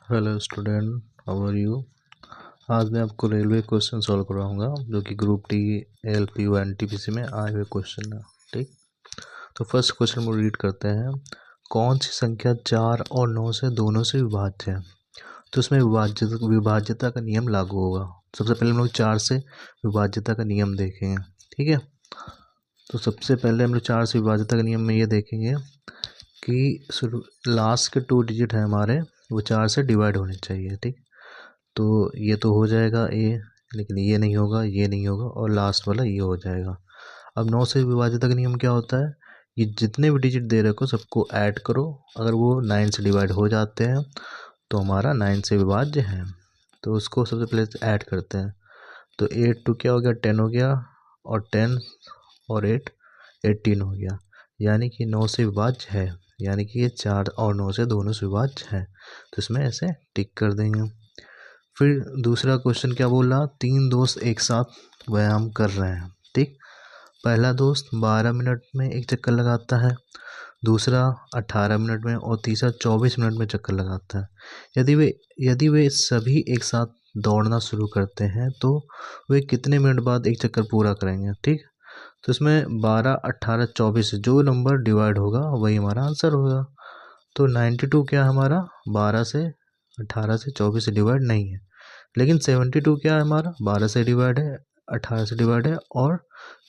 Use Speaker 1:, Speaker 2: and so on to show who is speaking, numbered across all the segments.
Speaker 1: Hello student, how are you. आज मैं आपको रेलवे क्वेश्चन सॉल्व करवाऊंगा जो कि ग्रुप डी एलपीयू एनटीपीसी में आए हुए क्वेश्चन है। ठीक, तो फर्स्ट क्वेश्चन को रीड करते हैं। कौन सी संख्या 4 और 9 से दोनों से विभाज्य है? तो इसमें विभाज्यता का नियम लागू होगा। सबसे पहले हम लोग 4 से विभाज्यता का नियम देखेंगे। ठीक है, तो सबसे पहले हम लोग 4 से विभाज्यता का नियम में ये देखेंगे कि लास्ट के 2 डिजिट हैं हमारे, वो 4 से डिवाइड होने चाहिए। ठीक, तो ये तो हो जाएगा ए, लेकिन ये नहीं होगा, ये नहीं होगा, और लास्ट वाला ये हो जाएगा। अब 9 से विभाज्यता का नियम क्या होता है? ये जितने भी डिजिट दे रखो सबको ऐड करो, अगर वो 9 से डिवाइड हो जाते हैं तो हमारा 9 से विभाज्य है। तो उसको सबसे पहले ऐड करते हैं। तो 8 टू क्या हो गया, 10 हो गया, और 10 और 8 18 हो गया, यानी कि 9 से विभाज्य है, यानी कि ये 4 और 9 से दोनों से विभाज्य है। तो इसमें ऐसे टिक कर देंगे। फिर दूसरा क्वेश्चन क्या बोल रहा, 3 दोस्त एक साथ व्यायाम कर रहे हैं। ठीक, पहला दोस्त 12 मिनट में एक चक्कर लगाता है, दूसरा 18 मिनट में, और तीसरा 24 मिनट में चक्कर लगाता है। यदि वे सभी एक साथ दौड़ना शुरू करते हैं तो वे कितने मिनट बाद एक चक्कर पूरा करेंगे? ठीक, तो इसमें 12, 18, 24 से जो नंबर डिवाइड होगा वही हमारा आंसर होगा। तो 92 क्या है हमारा, 12 से 18 से 24 से डिवाइड नहीं है, लेकिन 72 क्या है हमारा, 12 से डिवाइड है, 18 से डिवाइड है, और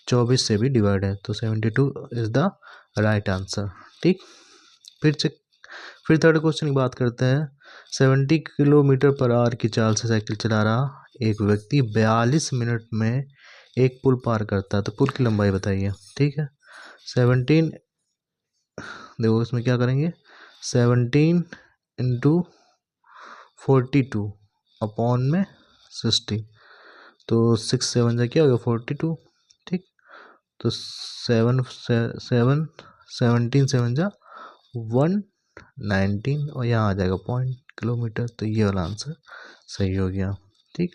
Speaker 1: 24 से भी डिवाइड है। तो 72 इज द राइट आंसर। ठीक, फिर थर्ड क्वेश्चन की बात करते हैं। 70 किलोमीटर पर आवर की चाल से साइकिल चला रहा एक व्यक्ति 42 मिनट में एक पुल पार करता है, तो पुल की लंबाई बताइए। ठीक है, 17, देखो इसमें क्या करेंगे, 17 इंटू 42 अपॉन में 60, तो 6 7 जा क्या हो गया, 42। ठीक, तो 17 7 जा 119, और यहाँ आ जाएगा पॉइंट किलोमीटर, तो ये वाला आंसर सही हो गया। ठीक,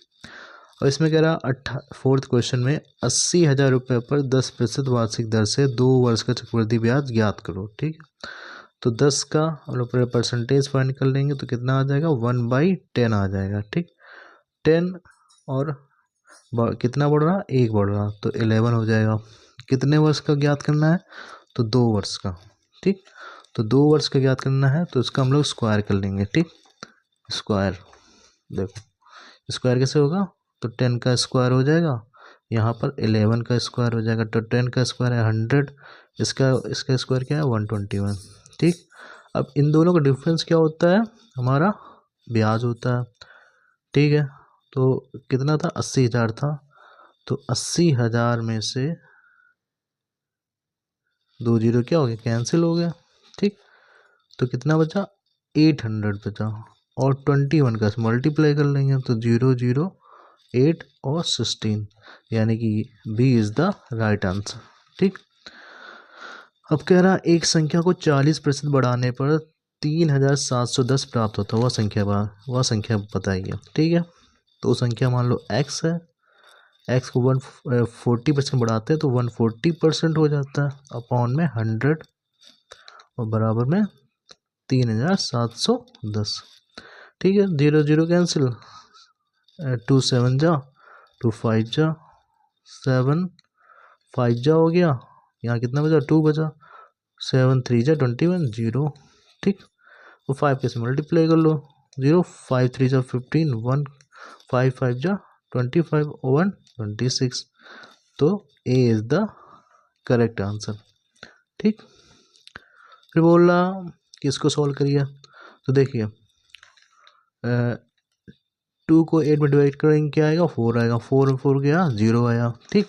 Speaker 1: और इसमें कह रहा फोर्थ क्वेश्चन में 80,000 रुपये पर 10% वार्षिक दर से 2 वर्ष का चक्रवृद्धि ब्याज ज्ञात करो। ठीक, तो 10 का हम लोग परसेंटेज फाइंड कर लेंगे, तो कितना आ जाएगा, 1/10 आ जाएगा। ठीक, 10 और कितना बढ़ रहा, 1 बढ़ रहा, तो 11 हो जाएगा। कितने वर्ष का ज्ञात करना है, तो 2 वर्ष का। ठीक, तो 2 वर्ष का ज्ञात करना है, तो इसका हम लोग स्क्वायर कर लेंगे। ठीक, स्क्वायर, देखो स्क्वायर कैसे होगा, तो 10 का स्क्वायर हो जाएगा, यहाँ पर 11 का स्क्वायर हो जाएगा, तो 10 का स्क्वायर है 100, इसका स्क्वायर क्या है, 121। ठीक, अब इन दोनों का डिफरेंस क्या होता है, हमारा ब्याज होता है। ठीक है, तो कितना था, 80,000 था, तो 80,000 में से 2 जीरो क्या हो गया, कैंसिल हो गया। ठीक, तो कितना बचा, 800 बचा, और 21 का मल्टीप्लाई कर लेंगे, तो 0 0 8 और 16, यानी कि B is the right answer. ठीक, अब कह रहा एक संख्या को 40% बढ़ाने पर 3710 प्राप्त होता है, वह संख्या बताइए। ठीक है, तो संख्या मान लो x है, x को 140% बढ़ाते हैं तो 140% हो जाता है, अपॉन में 100 और बराबर में 3710। ठीक है, 0 0 कैंसिल, 2 7 जा, 2 5 जा, 7 5 जा हो गया, यहाँ कितना बचा, 2 बचा, 7 3 जा 21 0। ठीक, वो 5 के से मल्टीप्लाई कर लो, 0 5 3 जा 15, 1 5 5 जा 25, 1 26, तो ए इज द करेक्ट आंसर। ठीक, फिर बोल रहा कि इसको सॉल्व करिए, तो देखिए 2 को 8 में डिवाइड करेंगे क्या आएगा, 4 आएगा, 4 4 गया 0 आया। ठीक,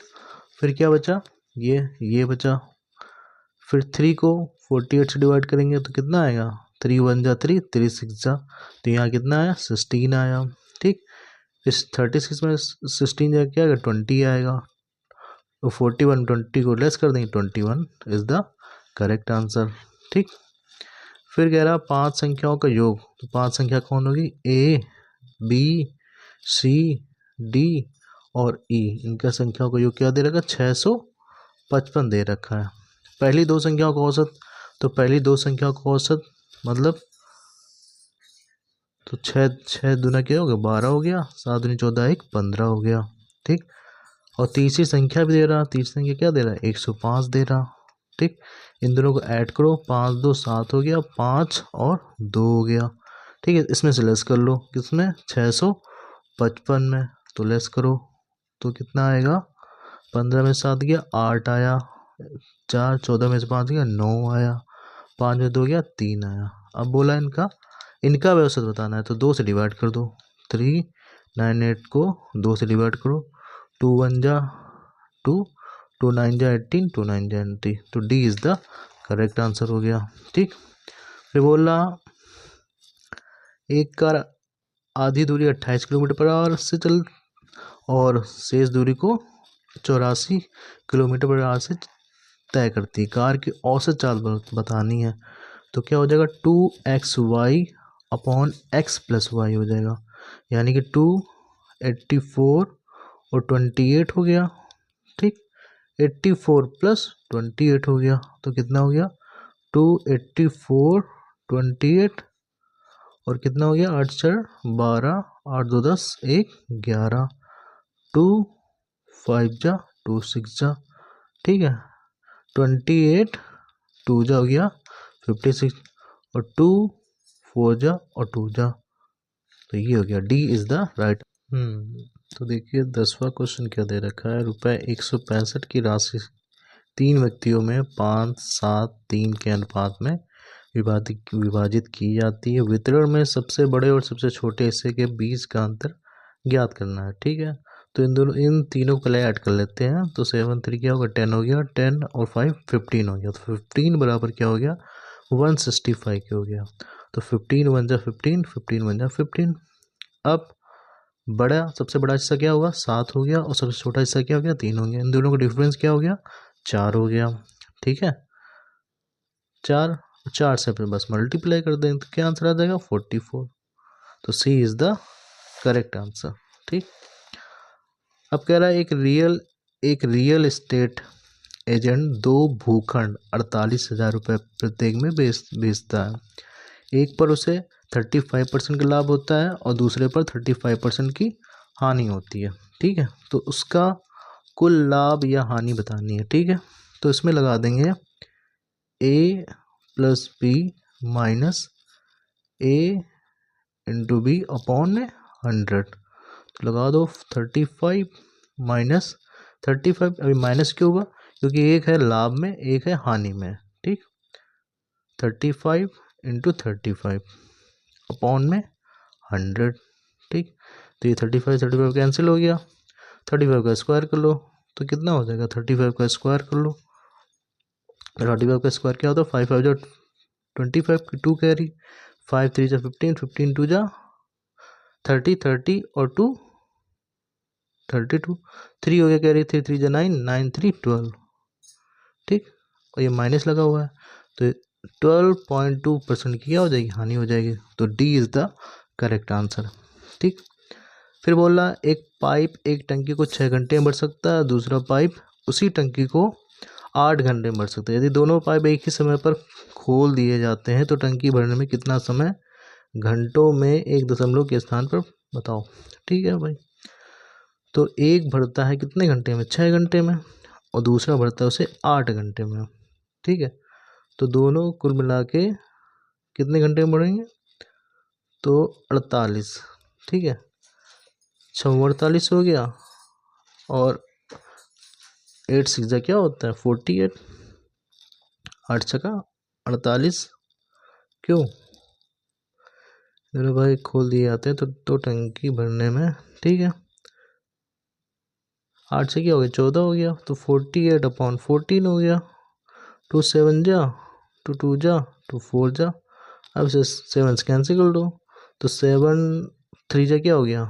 Speaker 1: फिर क्या बचा, ये बचा। फिर 3 को 48 से डिवाइड करेंगे तो कितना आएगा, 3 1 जा 3 3 6 जा, तो यहाँ कितना आया, 16 आया। ठीक, इस 36 में 16 जा क्या आएगा, 20 आएगा, तो 41 20 को लेस कर देंगे, 21 इज द करेक्ट आंसर। ठीक, फिर कह रहा 5 संख्याओं का योग, तो 5 संख्या कौन होगी, ए बी सी डी और ई, इनका संख्याओं का योग क्या दे रखा, 655 दे रखा है। पहली 2 संख्याओं का औसत, तो पहली 2 संख्याओं का औसत मतलब तो छः छः दूना क्या हो गया 12 हो गया, 7 दूनी 14 1 15 हो गया। ठीक, और तीसरी संख्या भी दे रहा, तीसरी संख्या क्या दे रहा है 105 दे रहा। ठीक, इन दोनों को ऐड करो, 5 2 7 हो गया, 5 और 2 हो गया। ठीक है, इसमें से लेस कर लो, किसमें 655 में, तो लेस करो तो कितना आएगा 15 में 7 गया 8 आया, 4 14 में से 5 गया 9 आया, 5 में 2 गया 3 आया। अब बोला इनका व्यवस्थित बताना है तो 2 से डिवाइड कर दो, 398 को 2 से डिवाइड करो, 2 1 जा 2, 2 9 जा 18, 2 9 जा 90, तो D is the correct answer हो गया। ठीक, फिर बोला एक कार आधी दूरी 28 किलोमीटर पर आवर से चल और शेष दूरी को 84 किलोमीटर पर आवर से तय करती है, कार की औसत चाल बतानी है, तो क्या हो जाएगा 2xy upon x plus Y हो जाएगा, यानी कि 284 और 28 हो गया। ठीक, 84 प्लस 28 हो गया, तो कितना हो गया 284 28 और कितना हो गया 8 4 12 8 2 10 1 11, 2 5 जा 2 6 जा। ठीक है, 28 2 जा हो गया 56 और 2 4 जा और 2 जा, तो ये हो गया डी इज द राइट। तो देखिए 10वां क्वेश्चन क्या दे रखा है, रुपए 165 की राशि 3 व्यक्तियों में 5 7 3 के अनुपात में विभाजित की जाती है। वितरण में सबसे बड़े और सबसे छोटे हिस्से के बीच का अंतर ज्ञात करना है। ठीक है, तो इन तीनों को पहले ऐड कर लेते हैं, तो 7 3 क्या होगा 10 हो गया, 10 और 5 15 हो गया, तो 15 बराबर क्या हो गया 165 के हो गया, तो 15 1 जा 15, 15 1 जा 15। अब सबसे बड़ा हिस्सा क्या होगा 7 हो गया और सबसे छोटा हिस्सा क्या हो गया 3 हो गया, इन दोनों का डिफरेंस क्या हो गया 4 हो गया। ठीक है, 4 से फिर बस मल्टीप्लाई कर दें तो क्या आंसर आ जाएगा 44, तो सी इज द करेक्ट आंसर। ठीक, अब कह रहा है एक रियल एस्टेट एजेंट 2 भूखंड 48,000 रुपये प्रत्येक में बेचता है। एक पर उसे 35% का लाभ होता है और दूसरे पर 35% की हानि होती है। ठीक है, तो उसका कुल लाभ या हानि बतानी है। ठीक है, तो इसमें लगा देंगे ए प्लस बी माइनस ए इंटू बी अपॉन 100, तो लगा दो 35 माइनस 35, अभी माइनस क्यों हुआ क्योंकि एक है लाभ में एक है हानि में। ठीक, 35 इंटू 35 अपॉन 100। ठीक, तो ये 35 कैंसिल हो गया, 35 का स्क्वायर कर लो तो कितना हो जाएगा 35 का स्क्वायर कर लो, 35 का स्क्वायर क्या होता है 5 5 जा 25 की 2 कैरी, 5 3 जा 15, 15 2 जा 30, 30 और 2 32, 3 हो गया कैरी, 3 3 जा 9, 9 3 12। ठीक, और ये माइनस लगा हुआ है तो 12.2% की क्या हो जाएगी हानि हो जाएगी, तो D is the correct answer. ठीक, फिर बोला एक पाइप एक टंकी को 6 घंटे में भर सकता है, दूसरा पाइप उसी टंकी को 8 घंटे में भर सकता है। यदि दोनों पाइप एक ही समय पर खोल दिए जाते हैं तो टंकी भरने में कितना समय घंटों में 1 दशमलव के स्थान पर बताओ। ठीक है भाई, तो एक भरता है कितने घंटे में 6 घंटे में और दूसरा भरता है उसे 8 घंटे में। ठीक है, तो दोनों कुल मिला के कितने घंटे में बढ़ेंगे तो 48। ठीक है, 6 48 हो गया और 8 6 क्या होता है 48, 8 छका 48। क्यों मेरे भाई खोल दिए जाते हैं तो टंकी भरने में। ठीक है, 8 से क्या हो गया 14 हो गया, तो 48 अपॉन 14 हो गया, 2 7 जा 2 2 जा 2 4 जा, अब इसे 7 से कैंसिल कर दो तो 7 3 जा क्या हो गया।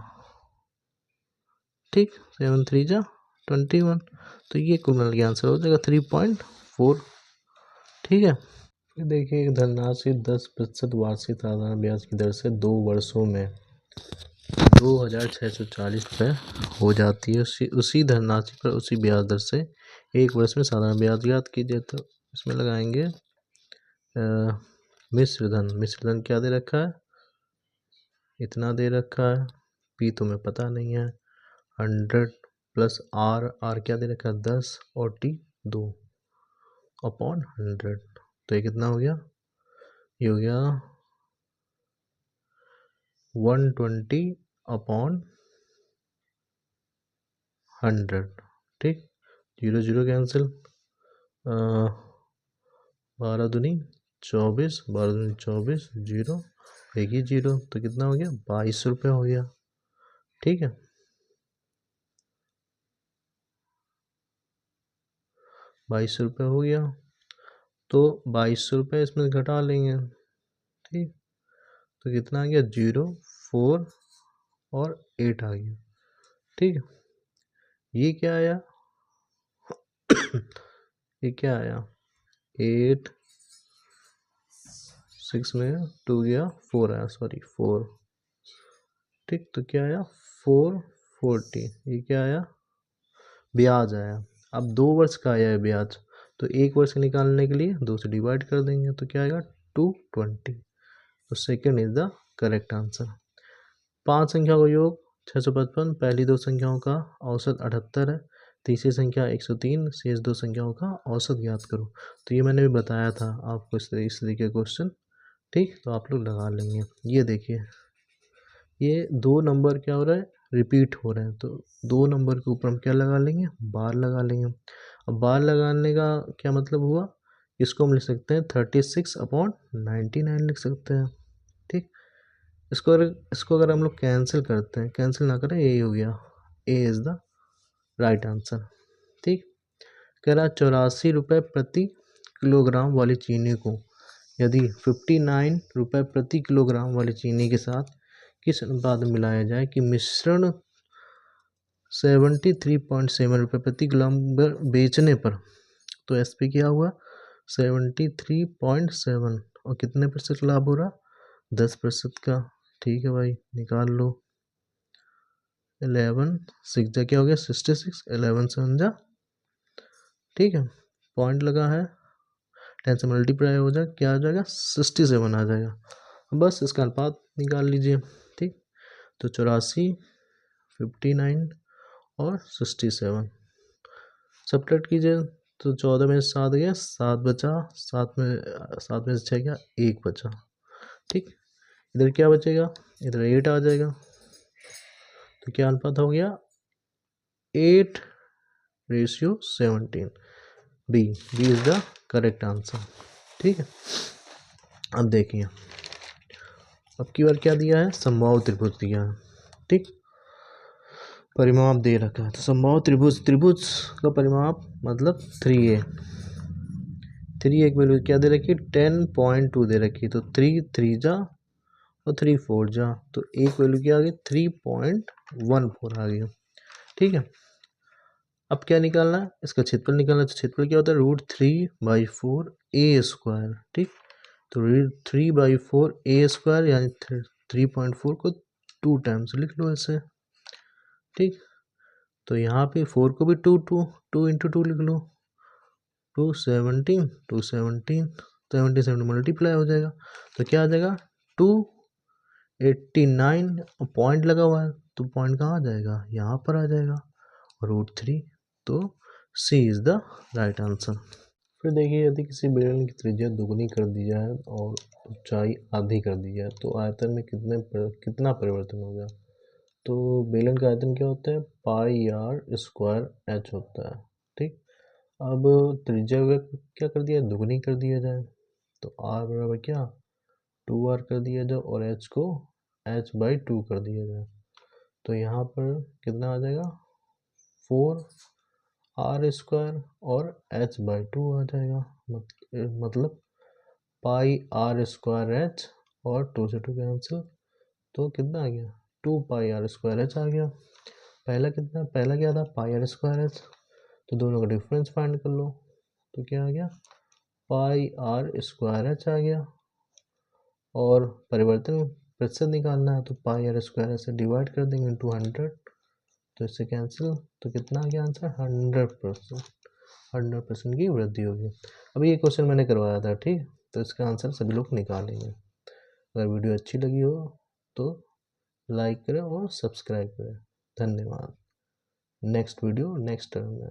Speaker 1: ठीक, 7 3 जा 21, तो ये कुल मिल के आंसर हो जाएगा 3.4। ठीक है, फिर देखिए एक धनराशि 10% वार्षिक साधारण ब्याज की दर से 2 वर्षों में 2,640 रुपये हो जाती है। उसी धनराशि पर उसी ब्याज दर से 1 वर्ष में साधारण ब्याज ज्ञात कीजिए, तो इसमें लगाएंगे मिश्र धन क्या दे रखा है इतना दे रखा है, पी तुम्हें पता नहीं है, 100 प्लस आर क्या दे रखा है 10 और टी 2 अपॉन 100। तो ये कितना हो गया, ये हो गया 120 अपॉन 100। ठीक, 0 0 कैंसिल, 12 दूनी 24, 12 दूनी 24, 0 एक ही 0, तो कितना हो गया 22 रुपये हो गया। ठीक है, 22 रुपये हो गया, तो 22 रुपये इसमें घटा लेंगे। ठीक, तो कितना आ गया 0 4 और 8 आ गया। ठीक है, ये क्या आया ये क्या आया 8 6 में 2 गया 4 आया, सॉरी 4। ठीक, तो क्या आया 440। ये क्या आया ब्याज आया। अब 2 वर्ष का आया है ब्याज, तो 1 वर्ष निकालने के लिए 2 से डिवाइड कर देंगे, तो क्या आएगा 220। तो second is the correct answer. 5 संख्याओं का योग 655, पहली 2 संख्याओं का औसत 78 है, तीसरी संख्या 103, शेष 2 संख्याओं का औसत ज्ञात करो। तो ये मैंने भी बताया था आपको इस तरीके के क्वेश्चन। ठीक, तो आप लोग लगा लेंगे। ये देखिए, ये 2 नंबर क्या हो रहा है रिपीट हो रहे हैं, तो 2 नंबर के ऊपर हम क्या लगा लेंगे बार लगा लेंगे। अब बार लगाने का क्या मतलब हुआ, इसको हम लिख सकते हैं 36 अपॉन 99 लिख सकते हैं। ठीक, इसको अगर हम लोग कैंसिल करते हैं, कैंसिल ना करें, यही हो गया, A is the right answer. ठीक, कह रहा 84 रुपये प्रति किलोग्राम वाली चीनी को यदि 59 रुपये प्रति किलोग्राम वाली चीनी के साथ किस अनुपात में मिलाया जाए कि मिश्रण 73.7 रुपये प्रति किलोग्राम बेचने पर। तो एस पी क्या हुआ 73.7 और कितने प्रतिशत लाभ हो रहा 10% का। ठीक है भाई, निकाल लो। 11 6 जा क्या हो गया 66, 11 7 जा। ठीक है, पॉइंट लगा है, 10 से मल्टीप्लाई हो जाए क्या आ जाएगा 67 आ जाएगा। बस इसका अनुपात निकाल लीजिए। ठीक, तो 84, 59 और 67 सब्ट्रैक्ट कीजिए, तो 14 में 7 गया 7 बचा, 7 में से 6 गया 1 बचा। ठीक, इधर क्या बचेगा, इधर 8 आ जाएगा, तो क्या अनुपात हो गया 8:17। B is the correct answer. ठीक है, अब देखिए, अब की बार क्या दिया है समबाहु त्रिभुज दिया है। ठीक, परिमाप दे रखा है, तो समबाहु त्रिभुज का परिमाप मतलब 3a। 3 एक वैल्यू क्या दे रखी 10.2 दे रखी, तो 3 3 जा और 3 4 जा, तो एक वैल्यू क्या आ गई 3.14 आ गई। ठीक है, अब क्या निकालना है, इसका क्षेत्रफल निकालना है। तो क्षेत्रफल क्या होता है √3/4 a²। ठीक, तो √3/4 a² यानी 3.4 को 2 टाइम्स लिख लो ऐसे। ठीक, तो यहाँ पे 4 को भी 2 इंटू 2 लिख लो, 217 17 मल्टीप्लाई हो जाएगा, तो क्या आ जाएगा 289। पॉइंट लगा हुआ है, तो पॉइंट कहाँ आ जाएगा यहाँ पर आ जाएगा, √3। तो सी इज़ द राइट आंसर। फिर देखिए, यदि किसी बेलन की त्रिज्या दुगनी कर दी जाए और ऊंचाई आधी कर दी जाए तो आयतन में कितना परिवर्तन होगा। तो बेलन का आयतन क्या होता है πr² होता है। ठीक, अब त्रिज्या क्या कर दिया दुगनी कर दिया जाए, तो r बराबर क्या 2r कर दिया जाए और h को h/2 कर दिया जाए, तो यहाँ पर कितना आ जाएगा 4r² और h/2 आ जाएगा, मतलब πr²h और 2 से 2 कैंसिल, तो कितना आ गया 2πr²h आ गया। पहला क्या था πr²h, तो दोनों का डिफरेंस फाइंड कर लो, तो क्या आ गया πr²h आ गया, और परिवर्तन प्रतिशत निकालना है तो πr² से डिवाइड कर देंगे इंटू 100, तो इससे कैंसिल, तो कितना आ गया आंसर 100% की वृद्धि होगी। अभी ये क्वेश्चन मैंने करवाया था। ठीक, तो इसका आंसर सभी लोग निकालेंगे। अगर वीडियो अच्छी लगी हो तो लाइक करें और सब्सक्राइब करें। धन्यवाद। नेक्स्ट वीडियो नेक्स्ट टर्म में।